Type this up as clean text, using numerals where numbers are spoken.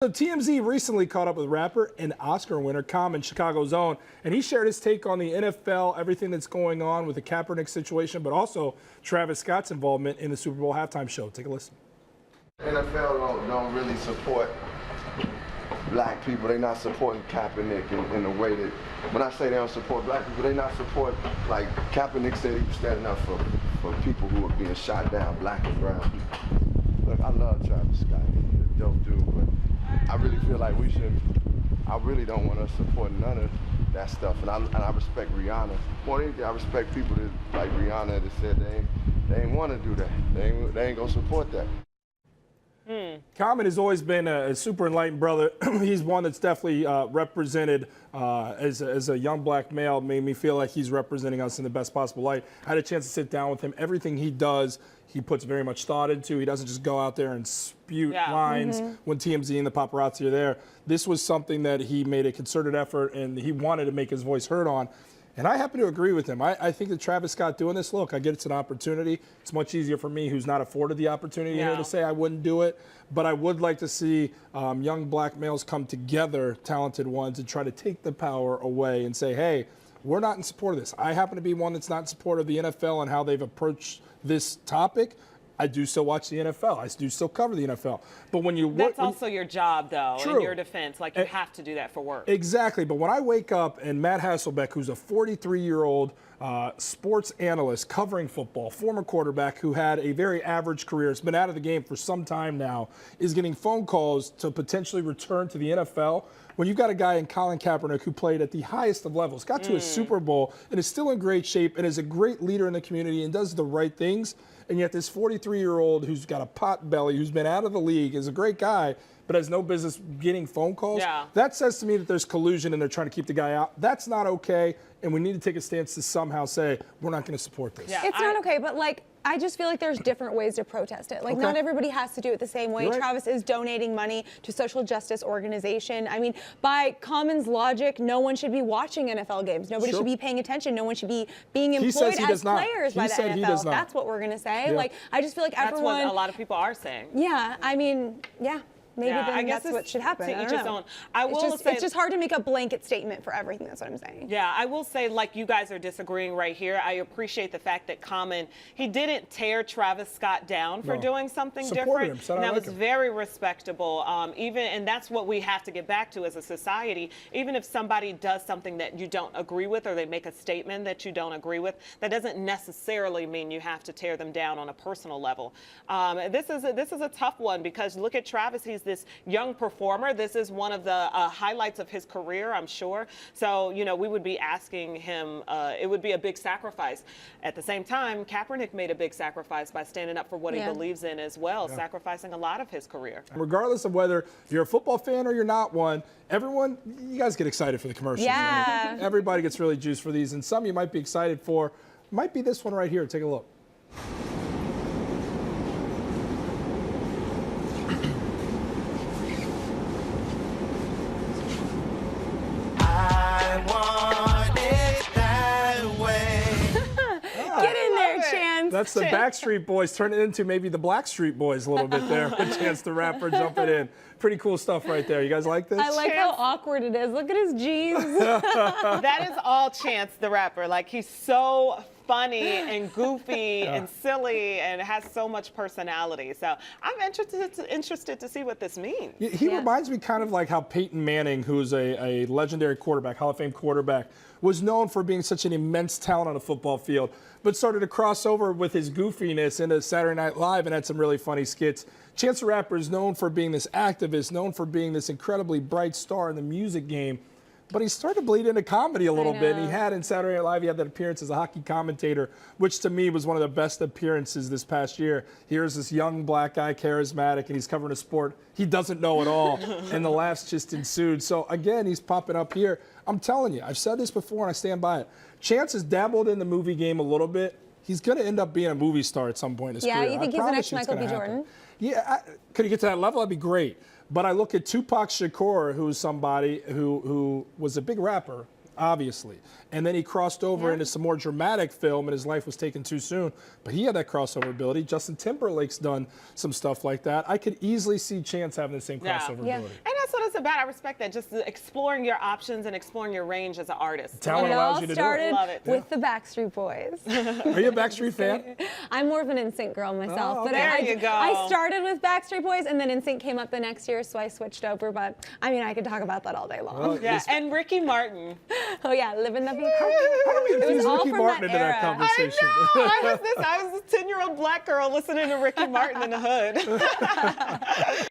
So TMZ recently caught up with rapper and Oscar winner Common, Chicago's own, and he shared his take on the NFL, everything that's going on with the Kaepernick situation, but also Travis Scott's involvement in the Super Bowl halftime show. Take a listen. NFL don't really support black people. They're not supporting Kaepernick in the way that, when I say they don't support black people, they not support, like Kaepernick said he was standing up for people who are being shot down, black and brown people. Look, I love Travis Scott. He's a dope dude, but I really feel like we should, I really don't want to support none of that stuff. And I respect Rihanna. More than anything, I respect people that, like Rihanna, that said they ain't want to do that. They ain't gonna support that. Common has always been a super enlightened brother. He's one that's definitely represented as a young black male, made me feel like he's representing us in the best possible light. I had a chance to sit down with him. Everything he does, he puts very much thought into. He doesn't just go out there and spew lines when TMZ and the paparazzi are there. This was something that he made a concerted effort and he wanted to make his voice heard on. And I happen to agree with him. I think that Travis Scott doing this, look, I get it's an opportunity. It's much easier for me who's not afforded the opportunity here to say I wouldn't do it. But I would like to see young black males come together, talented ones, and try to take the power away and say, hey, we're not in support of this. I happen to be one that's not in support of the NFL and how they've approached this topic. I do still watch the NFL. I do still cover the NFL. But when you That's also your job, though, True. in your defense. Like, you have to do that for work. Exactly. But when I wake up and Matt Hasselbeck, who's a 43-year-old sports analyst covering football, former quarterback who had a very average career, has been out of the game for some time now, is getting phone calls to potentially return to the NFL, when you've got a guy in Colin Kaepernick who played at the highest of levels, got to a Super Bowl, and is still in great shape and is a great leader in the community and does the right things, and yet this 43-year-old who's got a pot belly, who's been out of the league, is a great guy, but has no business getting phone calls. That says to me that there's collusion and they're trying to keep the guy out. That's not okay, and we need to take a stance to somehow say, we're not going to support this. It's not okay, but like, I just feel like there's different ways to protest it. Like, not everybody has to do it the same way. Travis is donating money to social justice organization. I mean, by Common's logic, no one should be watching NFL games. Nobody should be paying attention. No one should be being employed as players by the NFL. That's what we're going to say. Like, I just feel like everyone... That's what a lot of people are saying. Yeah, I mean, maybe then I guess that's what should happen. To each his own. It's just hard to make a blanket statement for everything. That's what I'm saying. Yeah, I will say, like, you guys are disagreeing right here. I appreciate the fact that Common, he didn't tear Travis Scott down for doing something different. And that was very respectable. And that's what we have to get back to as a society. Even if somebody does something that you don't agree with, or they make a statement that you don't agree with, that doesn't necessarily mean you have to tear them down on a personal level. This is a tough one, because look at Travis. He's this young performer. This is one of the highlights of his career, I'm sure. So, you know, we would be asking him, it would be a big sacrifice. At the same time, Kaepernick made a big sacrifice by standing up for what he believes in as well, sacrificing a lot of his career. Regardless of whether you're a football fan or you're not one, everyone, you guys get excited for the commercials. Yeah. Everybody gets really juiced for these, and some you might be excited for. Might be this one right here. Take a look. That's the Backstreet Boys turn it into maybe the Blackstreet Boys a little bit there with Chance the Rapper jumping in. Pretty cool stuff right there. You guys like this? I like how awkward it is. Look at his jeans. That is all Chance the Rapper. Like, he's so funny and goofy and silly and has so much personality. So I'm interested to see what this means. He reminds me kind of like how Peyton Manning, who's a legendary quarterback, Hall of Fame quarterback, was known for being such an immense talent on a football field, but started to cross over with his goofiness into Saturday Night Live and had some really funny skits. Chance the Rapper is known for being this activist, known for being this incredibly bright star in the music game, but he started to bleed into comedy a little bit. And he had in Saturday Night Live, he had that appearance as a hockey commentator, which to me was one of the best appearances this past year. Here's this young black guy, charismatic, and he's covering a sport he doesn't know at all, and the laughs just ensued. So again, he's popping up here. I'm telling you, I've said this before and I stand by it. Chance has dabbled in the movie game a little bit. He's going to end up being a movie star at some point in his career. Yeah, you think he's the next Michael B. Jordan? Yeah, could he get to that level? That'd be great. But I look at Tupac Shakur, who's somebody who was a big rapper. obviously. And then he crossed over into some more dramatic film, and his life was taken too soon. But he had that crossover ability. Justin Timberlake's done some stuff like that. I could easily see Chance having the same crossover Yeah. ability. And that's what it's about. I respect that. Just exploring your options and exploring your range as an artist. Talent It allows all you to do it. started Love it. with the Backstreet Boys. Are you a Backstreet fan? I'm more of an NSYNC girl myself. Oh, But there I you go. I started with Backstreet Boys, and then NSYNC came up the next year, so I switched over. But I mean, I could talk about that all day long. Well, Yeah, and Ricky Martin. Oh yeah, living the beat. How do we It was infuse all Ricky from Martin that into that era. conversation? I was this 10-year-old black girl listening to Ricky Martin in the hood.